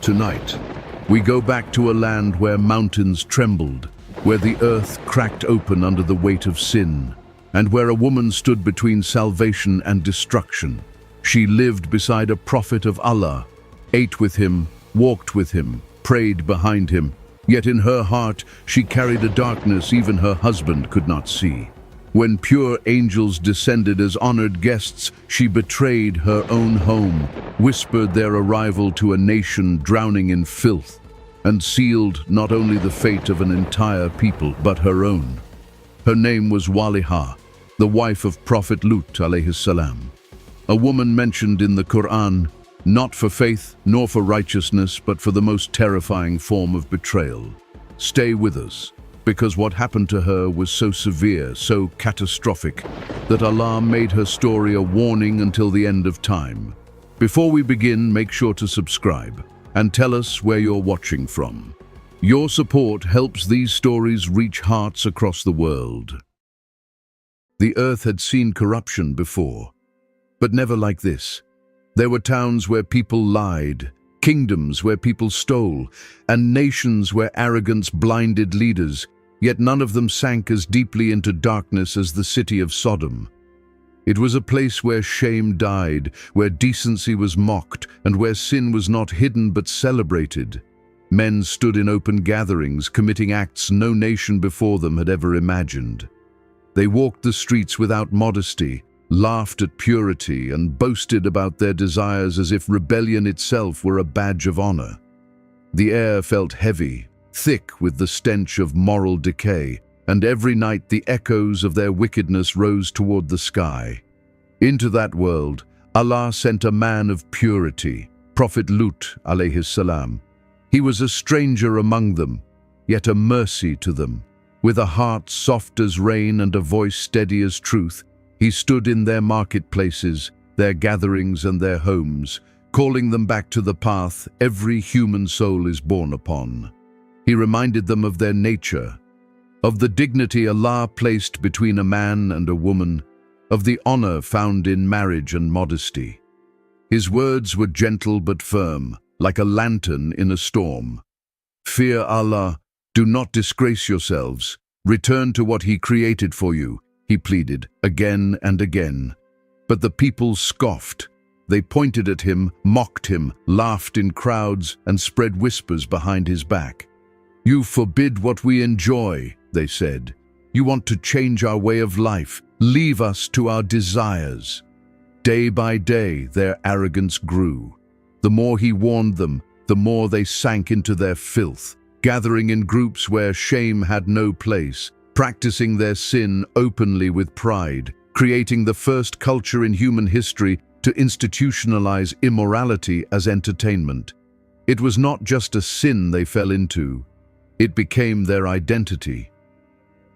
Tonight, we go back to a land where mountains trembled, where the earth cracked open under the weight of sin, and where a woman stood between salvation and destruction. She lived beside a prophet of Allah, ate with him, walked with him, prayed behind him, yet in her heart she carried a darkness even her husband could not see. When pure angels descended as honored guests, she betrayed her own home, whispered their arrival to a nation drowning in filth, and sealed not only the fate of an entire people, but her own. Her name was Wāliha, the wife of Prophet Lūṭ, عليه السلام. A woman mentioned in the Qur'an, not for faith nor for righteousness, but for the most terrifying form of betrayal. Stay with us, because what happened to her was so severe, so catastrophic, that Allah made her story a warning until the end of time. Before we begin, make sure to subscribe and tell us where you're watching from. Your support helps these stories reach hearts across the world. The earth had seen corruption before, but never like this. There were towns where people lied, kingdoms where people stole, and nations where arrogance blinded leaders, yet none of them sank as deeply into darkness as the city of Sodom. It was a place where shame died, where decency was mocked, and where sin was not hidden but celebrated. Men stood in open gatherings, committing acts no nation before them had ever imagined. They walked the streets without modesty, laughed at purity, and boasted about their desires as if rebellion itself were a badge of honor. The air felt heavy, thick with the stench of moral decay, and every night the echoes of their wickedness rose toward the sky. Into that world, Allah sent a man of purity, Prophet Lūṭ, عليه السلام. He was a stranger among them, yet a mercy to them. With a heart soft as rain and a voice steady as truth, he stood in their marketplaces, their gatherings and their homes, calling them back to the path every human soul is born upon. He reminded them of their nature, of the dignity Allah placed between a man and a woman, of the honor found in marriage and modesty. His words were gentle but firm, like a lantern in a storm. Fear Allah, do not disgrace yourselves, return to what He created for you, he pleaded again and again. But the people scoffed. They pointed at him, mocked him, laughed in crowds, and spread whispers behind his back. You forbid what we enjoy, they said. You want to change our way of life, leave us to our desires. Day by day, their arrogance grew. The more he warned them, the more they sank into their filth, gathering in groups where shame had no place, practicing their sin openly with pride, creating the first culture in human history to institutionalize immorality as entertainment. It was not just a sin they fell into, it became their identity.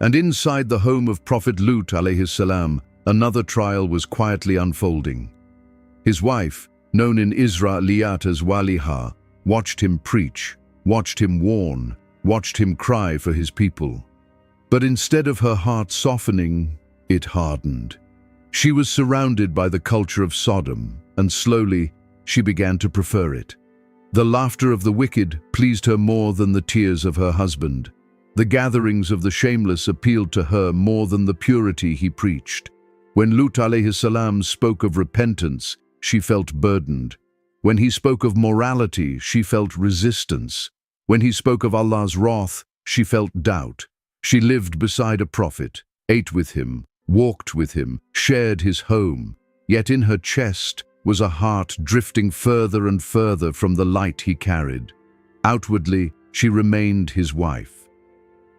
And inside the home of Prophet Lūṭ, عليه السلام, another trial was quietly unfolding. His wife, known in Israeliyat as Wāliha, watched him preach, watched him warn, watched him cry for his people. But instead of her heart softening, it hardened. She was surrounded by the culture of Sodom, and slowly she began to prefer it. The laughter of the wicked pleased her more than the tears of her husband. The gatherings of the shameless appealed to her more than the purity he preached. When Lūṭ عليه السلام spoke of repentance, she felt burdened. When he spoke of morality, she felt resistance. When he spoke of Allah's wrath, she felt doubt. She lived beside a prophet, ate with him, walked with him, shared his home, yet in her chest was a heart drifting further and further from the light he carried. Outwardly, she remained his wife.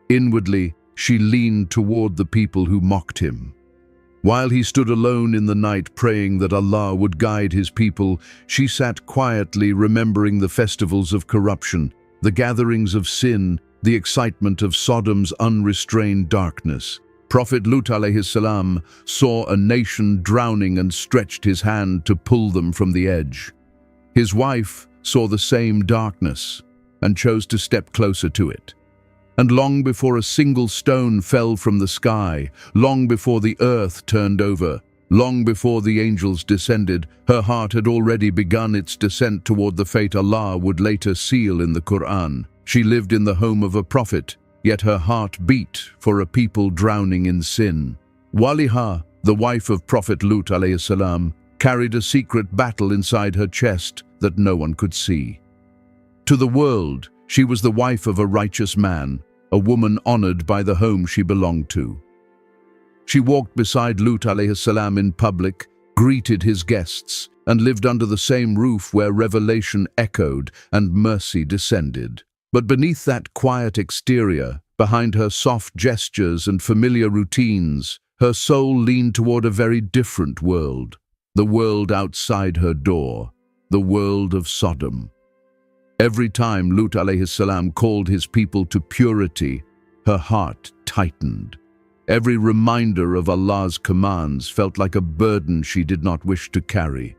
Inwardly, she leaned toward the people who mocked him. While he stood alone in the night praying that Allah would guide his people, she sat quietly remembering the festivals of corruption, the gatherings of sin, the excitement of Sodom's unrestrained darkness. Prophet Lūṭ عليه السلام saw a nation drowning and stretched his hand to pull them from the edge. His wife saw the same darkness and chose to step closer to it. And long before a single stone fell from the sky, long before the earth turned over, Long before the angels descended, her heart had already begun its descent toward the fate Allah would later seal in the Qur'an. She lived in the home of a prophet, yet her heart beat for a people drowning in sin. Wāliha, the wife of Prophet Lūṭ ﷺ, carried a secret battle inside her chest that no one could see. To the world, she was the wife of a righteous man, a woman honored by the home she belonged to. She walked beside Lūṭ ﷺ in public, greeted his guests, and lived under the same roof where revelation echoed and mercy descended. But beneath that quiet exterior, behind her soft gestures and familiar routines, her soul leaned toward a very different world, the world outside her door, the world of Sodom. Every time Lūṭ ﷺ called his people to purity, her heart tightened. Every reminder of Allah's commands felt like a burden she did not wish to carry.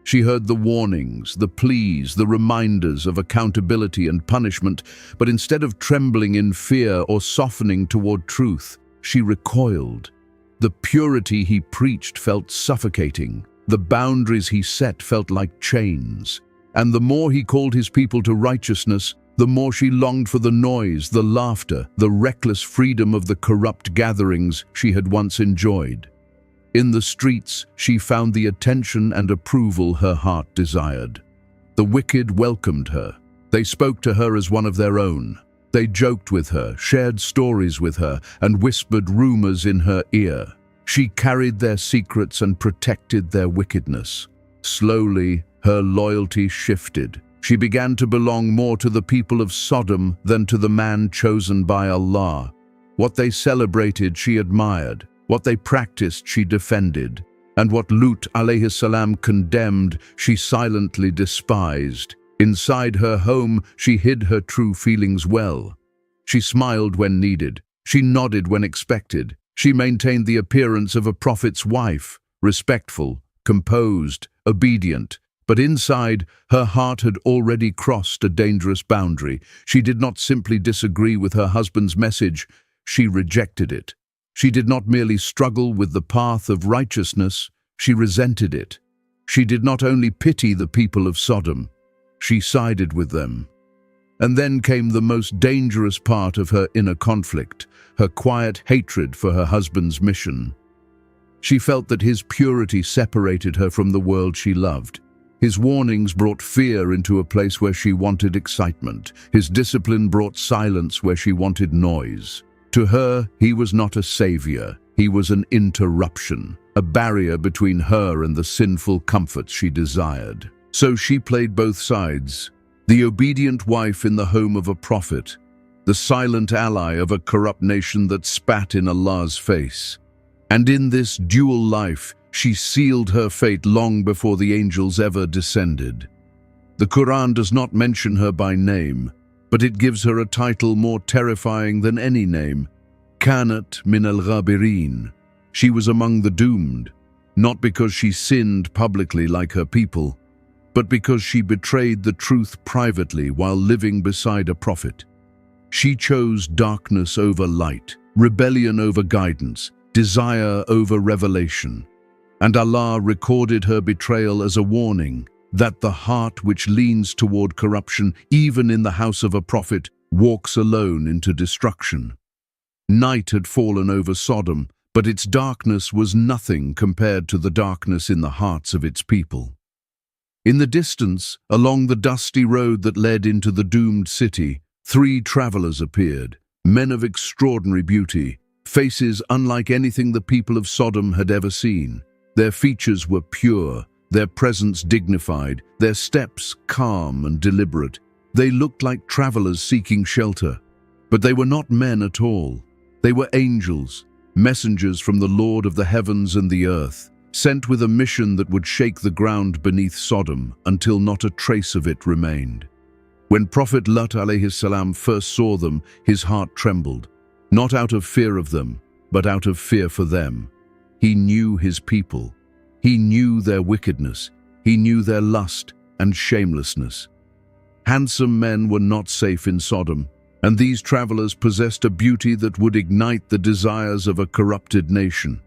She heard the warnings, the pleas, the reminders of accountability and punishment, but instead of trembling in fear or softening toward truth, she recoiled. The purity he preached felt suffocating. The boundaries he set felt like chains. And the more he called his people to righteousness, the more she longed for the noise, the laughter, the reckless freedom of the corrupt gatherings she had once enjoyed. In the streets, she found the attention and approval her heart desired. The wicked welcomed her. They spoke to her as one of their own. They joked with her, shared stories with her, and whispered rumors in her ear. She carried their secrets and protected their wickedness. Slowly, her loyalty shifted. She began to belong more to the people of Sodom than to the man chosen by Allah. What they celebrated, she admired. What they practiced, she defended. And what Lūṭ ﷺ condemned, she silently despised. Inside her home, she hid her true feelings well. She smiled when needed. She nodded when expected. She maintained the appearance of a prophet's wife, respectful, composed, obedient. But inside, her heart had already crossed a dangerous boundary. She did not simply disagree with her husband's message, she rejected it. She did not merely struggle with the path of righteousness, she resented it. She did not only pity the people of Sodom, she sided with them. And then came the most dangerous part of her inner conflict, her quiet hatred for her husband's mission. She felt that his purity separated her from the world she loved. His warnings brought fear into a place where she wanted excitement. His discipline brought silence where she wanted noise. To her, he was not a savior. He was an interruption, a barrier between her and the sinful comforts she desired. So she played both sides, the obedient wife in the home of a prophet, the silent ally of a corrupt nation that spat in Allah's face. And in this dual life, she sealed her fate long before the angels ever descended. The Qur'an does not mention her by name, but it gives her a title more terrifying than any name. Kanat min al-ghabirin. She was among the doomed, not because she sinned publicly like her people, but because she betrayed the truth privately while living beside a prophet. She chose darkness over light, rebellion over guidance, desire over revelation. And Allah recorded her betrayal as a warning that the heart which leans toward corruption, even in the house of a prophet, walks alone into destruction. Night had fallen over Sodom, but its darkness was nothing compared to the darkness in the hearts of its people. In the distance, along the dusty road that led into the doomed city, 3 travelers appeared, men of extraordinary beauty, faces unlike anything the people of Sodom had ever seen. Their features were pure, their presence dignified, their steps calm and deliberate. They looked like travelers seeking shelter, but they were not men at all. They were angels, messengers from the Lord of the heavens and the earth, sent with a mission that would shake the ground beneath Sodom until not a trace of it remained. When Prophet Lūṭ ﷺ first saw them, his heart trembled, not out of fear of them, but out of fear for them. He knew his people. He knew their wickedness. He knew their lust and shamelessness. Handsome men were not safe in Sodom, and these travelers possessed a beauty that would ignite the desires of a corrupted nation.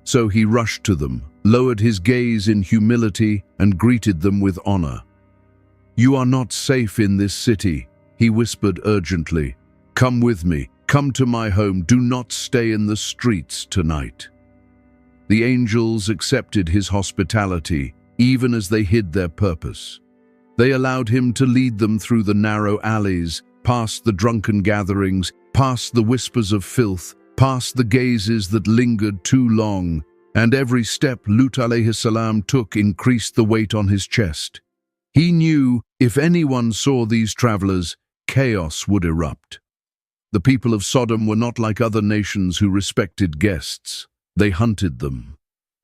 So he rushed to them, lowered his gaze in humility, and greeted them with honor. "You are not safe in this city," he whispered urgently. "Come with me. Come to my home. Do not stay in the streets tonight." The angels accepted his hospitality, even as they hid their purpose. They allowed him to lead them through the narrow alleys, past the drunken gatherings, past the whispers of filth, past the gazes that lingered too long, and every step Lūṭ alayhi salam took increased the weight on his chest. He knew if anyone saw these travelers, chaos would erupt. The people of Sodom were not like other nations who respected guests. They hunted them.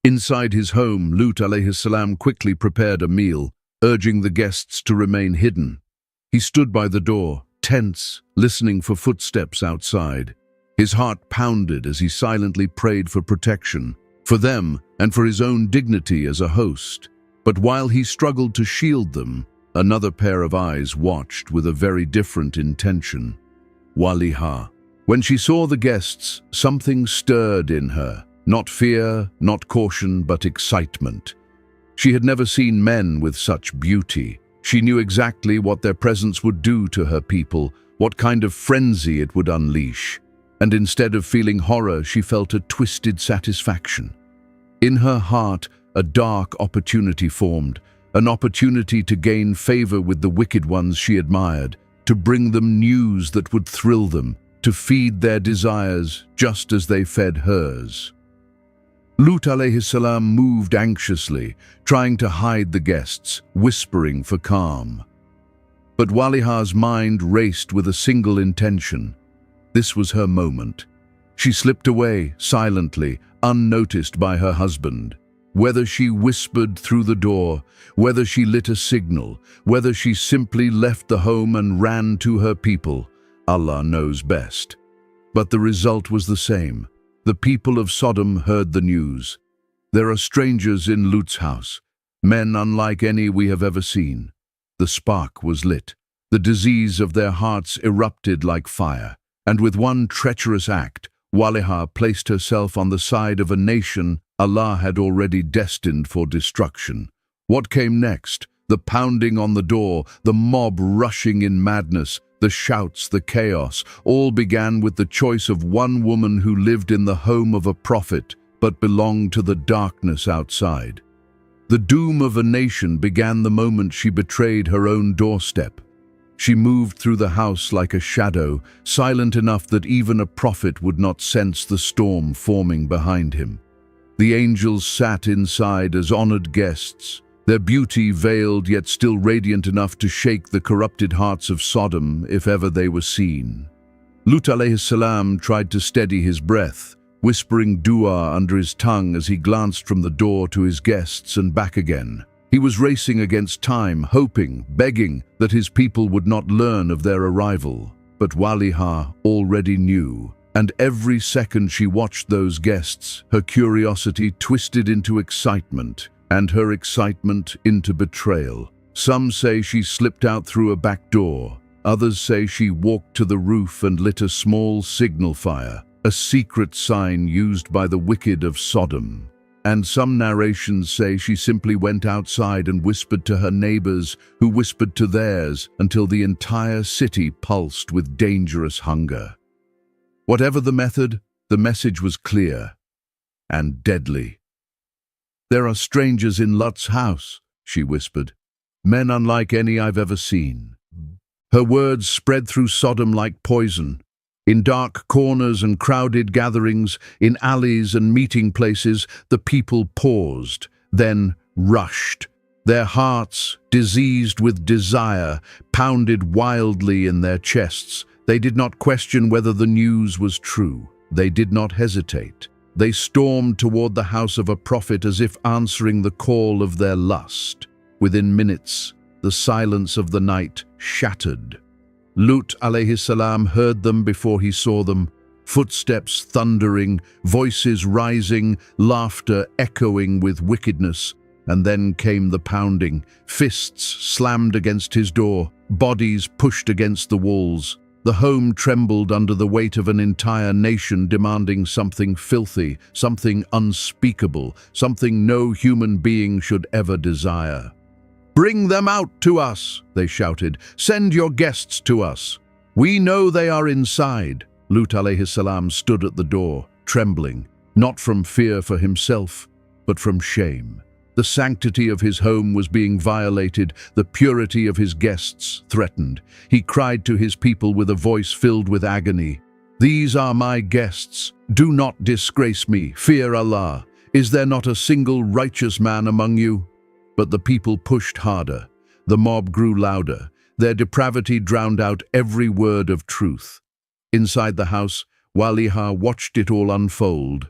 Inside his home, Lūṭ alayhi salam quickly prepared a meal, urging the guests to remain hidden. He stood by the door, tense, listening for footsteps outside. His heart pounded as he silently prayed for protection, for them and for his own dignity as a host. But while he struggled to shield them, another pair of eyes watched with a very different intention. Wāliha. When she saw the guests, something stirred in her. Not fear, not caution, but excitement. She had never seen men with such beauty. She knew exactly what their presence would do to her people, what kind of frenzy it would unleash. And instead of feeling horror, she felt a twisted satisfaction. In her heart, a dark opportunity formed, an opportunity to gain favor with the wicked ones she admired, to bring them news that would thrill them, to feed their desires just as they fed hers. Lūṭ alayhi salam moved anxiously, trying to hide the guests, whispering for calm. But Wāliha's mind raced with a single intention. This was her moment. She slipped away, silently, unnoticed by her husband. Whether she whispered through the door, whether she lit a signal, whether she simply left the home and ran to her people, Allah knows best. But the result was the same. The people of Sodom heard the news. There are strangers in Lūṭ's house, men unlike any we have ever seen. The spark was lit. The disease of their hearts erupted like fire. And with one treacherous act, Wāliha placed herself on the side of a nation Allah had already destined for destruction. What came next? The pounding on the door, the mob rushing in madness, the shouts, the chaos, all began with the choice of one woman who lived in the home of a prophet, but belonged to the darkness outside. The doom of a nation began the moment she betrayed her own doorstep. She moved through the house like a shadow, silent enough that even a prophet would not sense the storm forming behind him. The angels sat inside as honored guests, their beauty veiled yet still radiant enough to shake the corrupted hearts of Sodom if ever they were seen. Lūṭ alayhi salam tried to steady his breath, whispering dua under his tongue as he glanced from the door to his guests and back again. He was racing against time, hoping, begging that his people would not learn of their arrival. But Wāliha already knew, and every second she watched those guests, her curiosity twisted into excitement, and her excitement into betrayal. Some say she slipped out through a back door. Others say she walked to the roof and lit a small signal fire, a secret sign used by the wicked of Sodom. And some narrations say she simply went outside and whispered to her neighbors, who whispered to theirs, until the entire city pulsed with dangerous hunger. Whatever the method, the message was clear and deadly. "There are strangers in Lūṭ's house," she whispered. "Men unlike any I've ever seen." Her words spread through Sodom like poison. In dark corners and crowded gatherings, in alleys and meeting places, the people paused, then rushed. Their hearts, diseased with desire, pounded wildly in their chests. They did not question whether the news was true. They did not hesitate. They stormed toward the house of a prophet as if answering the call of their lust. Within minutes, the silence of the night shattered. Lūṭ alayhi salam heard them before he saw them, footsteps thundering, voices rising, laughter echoing with wickedness. And then came the pounding, fists slammed against his door, bodies pushed against the walls. The home trembled under the weight of an entire nation demanding something filthy, something unspeakable, something no human being should ever desire. "Bring them out to us," they shouted. "Send your guests to us. We know they are inside." Lūṭ alayhi salam stood at the door, trembling, not from fear for himself, but from shame. The sanctity of his home was being violated, the purity of his guests threatened. He cried to his people with a voice filled with agony, "These are my guests. Do not disgrace me. Fear Allah. Is there not a single righteous man among you?" But the people pushed harder. The mob grew louder. Their depravity drowned out every word of truth. Inside the house, Wāliha watched it all unfold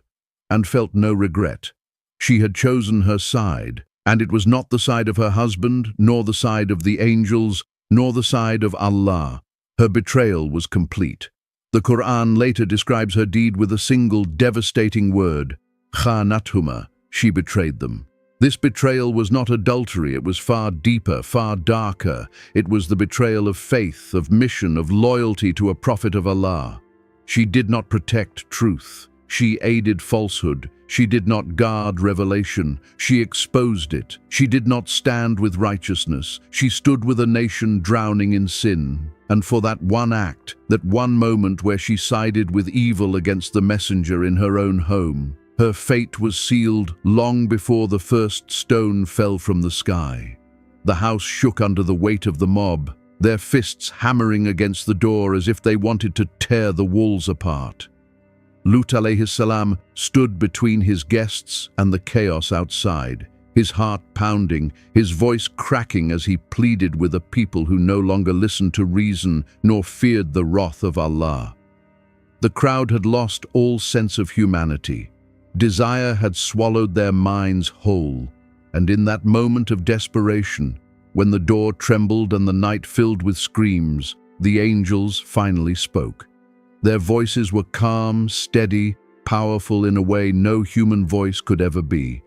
and felt no regret. She had chosen her side, and it was not the side of her husband, nor the side of the angels, nor the side of Allah. Her betrayal was complete. The Qur'an later describes her deed with a single devastating word, khānathuma. She betrayed them. This betrayal was not adultery, it was far deeper, far darker. It was the betrayal of faith, of mission, of loyalty to a prophet of Allah. She did not protect truth. She aided falsehood. She did not guard revelation. She exposed it. She did not stand with righteousness. She stood with a nation drowning in sin. And for that one act, that one moment where she sided with evil against the messenger in her own home, her fate was sealed long before the first stone fell from the sky. The house shook under the weight of the mob, their fists hammering against the door as if they wanted to tear the walls apart. Lūṭ alayhi salam stood between his guests and the chaos outside, his heart pounding, his voice cracking as he pleaded with a people who no longer listened to reason nor feared the wrath of Allah. The crowd had lost all sense of humanity. Desire had swallowed their minds whole, and in that moment of desperation, when the door trembled and the night filled with screams, the angels finally spoke. Their voices were calm, steady, powerful in a way no human voice could ever be.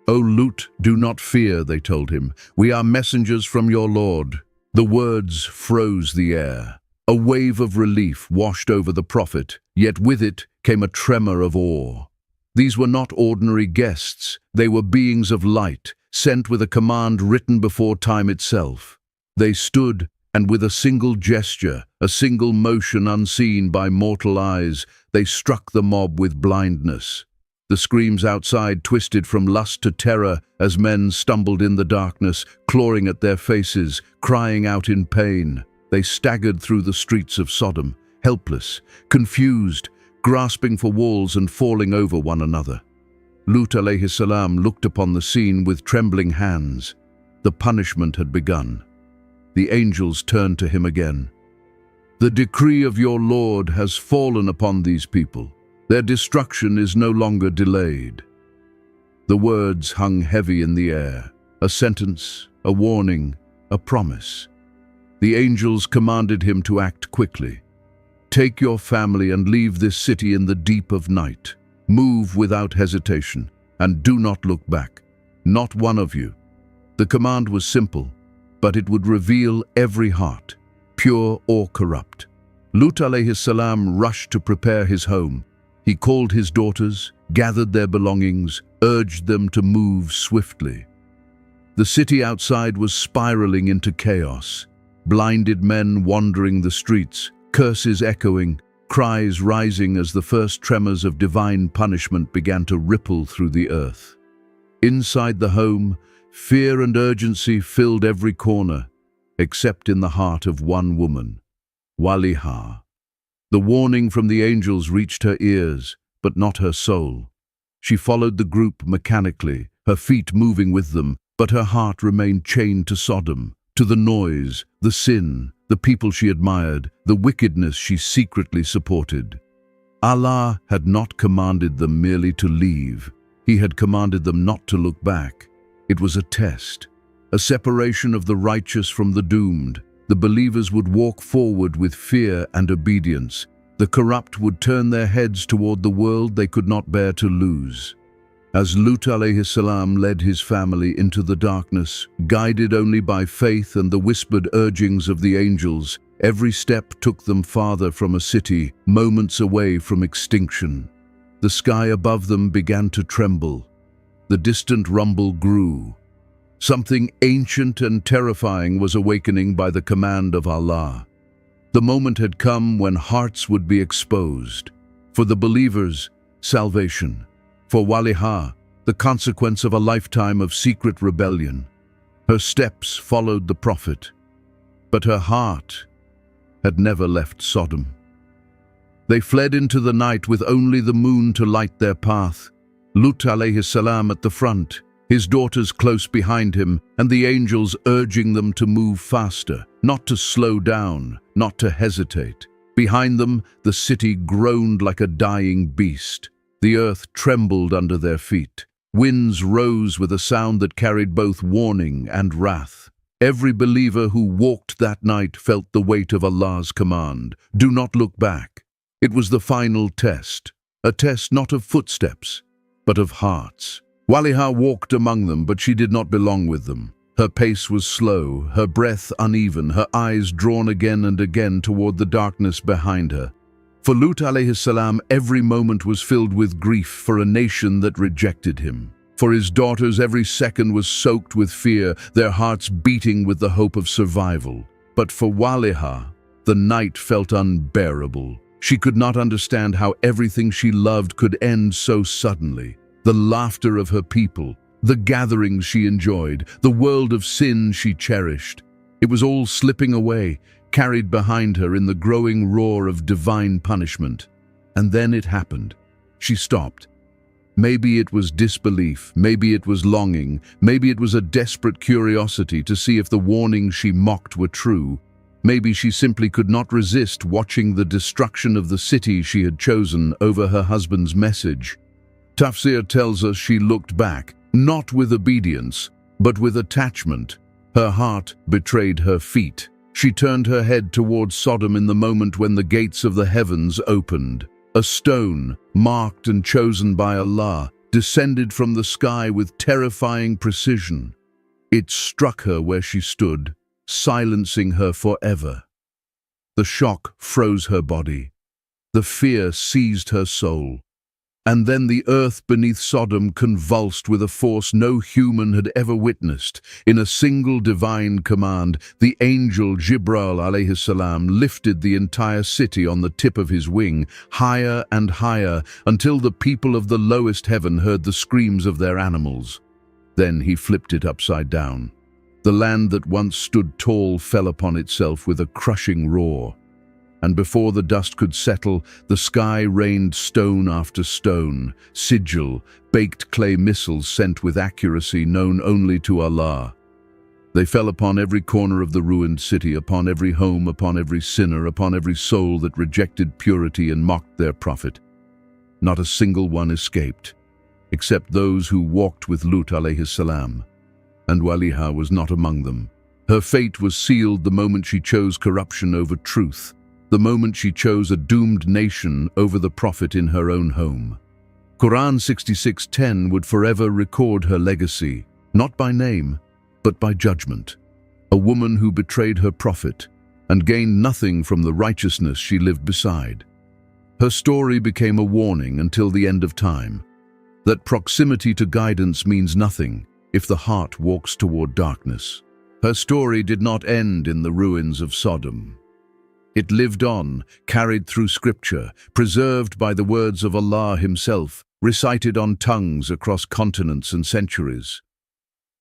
"O Lūṭ, do not fear," they told him. "We are messengers from your Lord." The words froze the air. A wave of relief washed over the prophet, yet with it came a tremor of awe. These were not ordinary guests. They were beings of light, sent with a command written before time itself. They stood, and with a single gesture, a single motion unseen by mortal eyes, they struck the mob with blindness. The screams outside twisted from lust to terror as men stumbled in the darkness, clawing at their faces, crying out in pain. They staggered through the streets of Sodom, helpless, confused, grasping for walls and falling over one another. Lūṭ alayhi salam looked upon the scene with trembling hands. The punishment had begun. The angels turned to him again. "The decree of your Lord has fallen upon these people. Their destruction is no longer delayed." The words hung heavy in the air, a sentence, a warning, a promise. The angels commanded him to act quickly. "Take your family and leave this city in the deep of night. Move without hesitation, and do not look back. Not one of you." The command was simple, but it would reveal every heart, pure or corrupt. Lūṭ alayhi salam rushed to prepare his home. He called his daughters, gathered their belongings, urged them to move swiftly. The city outside was spiraling into chaos. Blinded men wandering the streets, curses echoing, cries rising as the first tremors of divine punishment began to ripple through the earth. Inside the home, fear and urgency filled every corner, except in the heart of one woman, Wāliha. The warning from the angels reached her ears, but not her soul. She followed the group mechanically, her feet moving with them, but her heart remained chained to Sodom, to the noise, the sin, the people she admired, the wickedness she secretly supported. Allah had not commanded them merely to leave. He had commanded them not to look back. It was a test, a separation of the righteous from the doomed. The believers would walk forward with fear and obedience. The corrupt would turn their heads toward the world they could not bear to lose. As Lūṭ alayhi salam led his family into the darkness, guided only by faith and the whispered urgings of the angels, Every step took them farther from a city, moments away from extinction. The sky above them began to tremble. The distant rumble grew. Something ancient and terrifying was awakening by the command of Allah. The moment had come when hearts would be exposed. For the believers, salvation. For Wāliha, the consequence of a lifetime of secret rebellion. Her steps followed the Prophet, but her heart had never left Sodom. They fled into the night with only the moon to light their path. Lūṭ alayhi salam at the front, his daughters close behind him, and the angels urging them to move faster, not to slow down, not to hesitate. Behind them, the city groaned like a dying beast. The earth trembled under their feet. Winds rose with a sound that carried both warning and wrath. Every believer who walked that night felt the weight of Allah's command. Do not look back. It was the final test, a test not of footsteps, but of hearts. Wāliha walked among them, but she did not belong with them. Her pace was slow, her breath uneven, her eyes drawn again and again toward the darkness behind her. For Lūṭ alayhi salam, every moment was filled with grief for a nation that rejected him. For his daughters, every second was soaked with fear, their hearts beating with the hope of survival. But for Wāliha, the night felt unbearable. She could not understand how everything she loved could end so suddenly. The laughter of her people, the gatherings she enjoyed, the world of sin she cherished. It was all slipping away, carried behind her in the growing roar of divine punishment. And then it happened. She stopped. Maybe it was disbelief, maybe it was longing, maybe it was a desperate curiosity to see if the warnings she mocked were true. Maybe she simply could not resist watching the destruction of the city she had chosen over her husband's message. Tafsir tells us she looked back, not with obedience, but with attachment. Her heart betrayed her feet. She turned her head towards Sodom in the moment when the gates of the heavens opened. A stone, marked and chosen by Allah, descended from the sky with terrifying precision. It struck her where she stood, silencing her forever. The shock froze her body. The fear seized her soul. And then the earth beneath Sodom convulsed with a force no human had ever witnessed. In a single divine command, the angel Jibril alayhi salam lifted the entire city on the tip of his wing, higher and higher, until the people of the lowest heaven heard the screams of their animals. Then he flipped it upside down. The land that once stood tall fell upon itself with a crushing roar. And before the dust could settle, the sky rained stone after stone, sigil, baked clay missiles sent with accuracy known only to Allah. They fell upon every corner of the ruined city, upon every home, upon every sinner, upon every soul that rejected purity and mocked their prophet. Not a single one escaped, except those who walked with Lūṭ alayhi salam. And Wāliha was not among them. Her fate was sealed the moment she chose corruption over truth. The moment she chose a doomed nation over the Prophet in her own home. Qur'an 66:10 would forever record her legacy, not by name, but by judgment. A woman who betrayed her Prophet and gained nothing from the righteousness she lived beside. Her story became a warning until the end of time, that proximity to guidance means nothing if the heart walks toward darkness. Her story did not end in the ruins of Sodom. It lived on, carried through scripture, preserved by the words of Allah himself, recited on tongues across continents and centuries.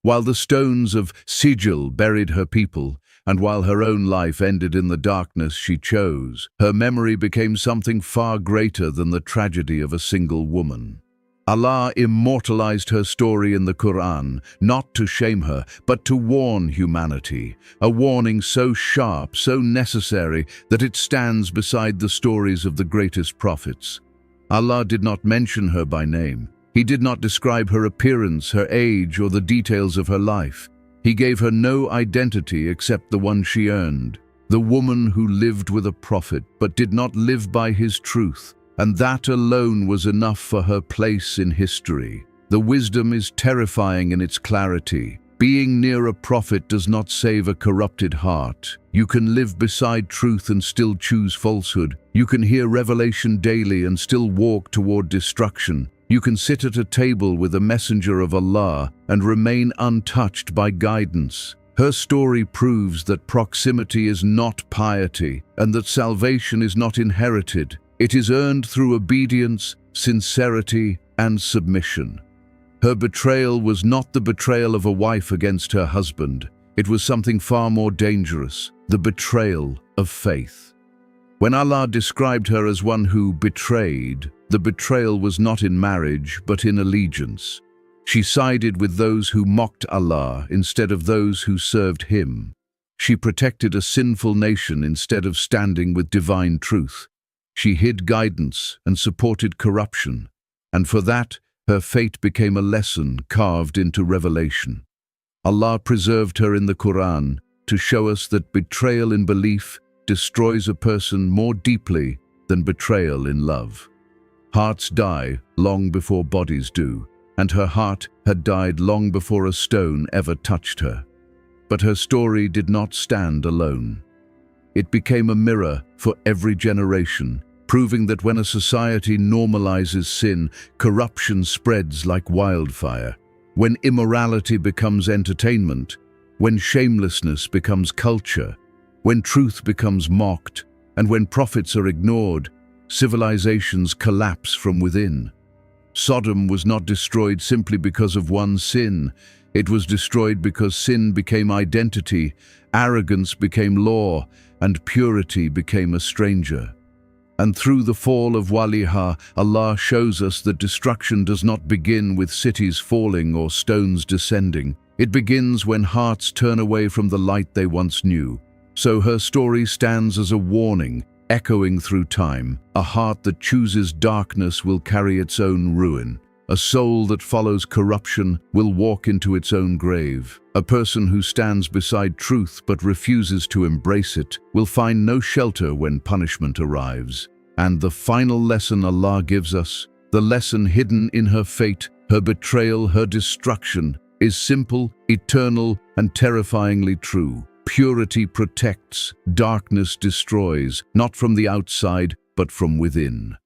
While the stones of sigil buried her people, and while her own life ended in the darkness she chose, her memory became something far greater than the tragedy of a single woman. Allah immortalized her story in the Qur'an, not to shame her, but to warn humanity, a warning so sharp, so necessary, that it stands beside the stories of the greatest prophets. Allah did not mention her by name. He did not describe her appearance, her age, or the details of her life. He gave her no identity except the one she earned, the woman who lived with a prophet but did not live by his truth. And that alone was enough for her place in history. The wisdom is terrifying in its clarity. Being near a prophet does not save a corrupted heart. You can live beside truth and still choose falsehood. You can hear revelation daily and still walk toward destruction. You can sit at a table with a messenger of Allah and remain untouched by guidance. Her story proves that proximity is not piety and that salvation is not inherited. It is earned through obedience, sincerity, and submission. Her betrayal was not the betrayal of a wife against her husband. It was something far more dangerous, the betrayal of faith. When Allah described her as one who betrayed, the betrayal was not in marriage but in allegiance. She sided with those who mocked Allah instead of those who served Him. She protected a sinful nation instead of standing with divine truth. She hid guidance and supported corruption, and for that, her fate became a lesson carved into revelation. Allah preserved her in the Qur'an to show us that betrayal in belief destroys a person more deeply than betrayal in love. Hearts die long before bodies do, and her heart had died long before a stone ever touched her. But her story did not stand alone. It became a mirror for every generation, proving that when a society normalizes sin, corruption spreads like wildfire. When immorality becomes entertainment, when shamelessness becomes culture, when truth becomes mocked, and when prophets are ignored, civilizations collapse from within. Sodom was not destroyed simply because of one sin. It was destroyed because sin became identity, arrogance became law, and purity became a stranger. And through the fall of Wāliha, Allah shows us that destruction does not begin with cities falling or stones descending. It begins when hearts turn away from the light they once knew. So her story stands as a warning, echoing through time. A heart that chooses darkness will carry its own ruin. A soul that follows corruption will walk into its own grave. A person who stands beside truth but refuses to embrace it will find no shelter when punishment arrives. And the final lesson Allah gives us, the lesson hidden in her fate, her betrayal, her destruction, is simple, eternal, and terrifyingly true. Purity protects, darkness destroys, not from the outside, but from within.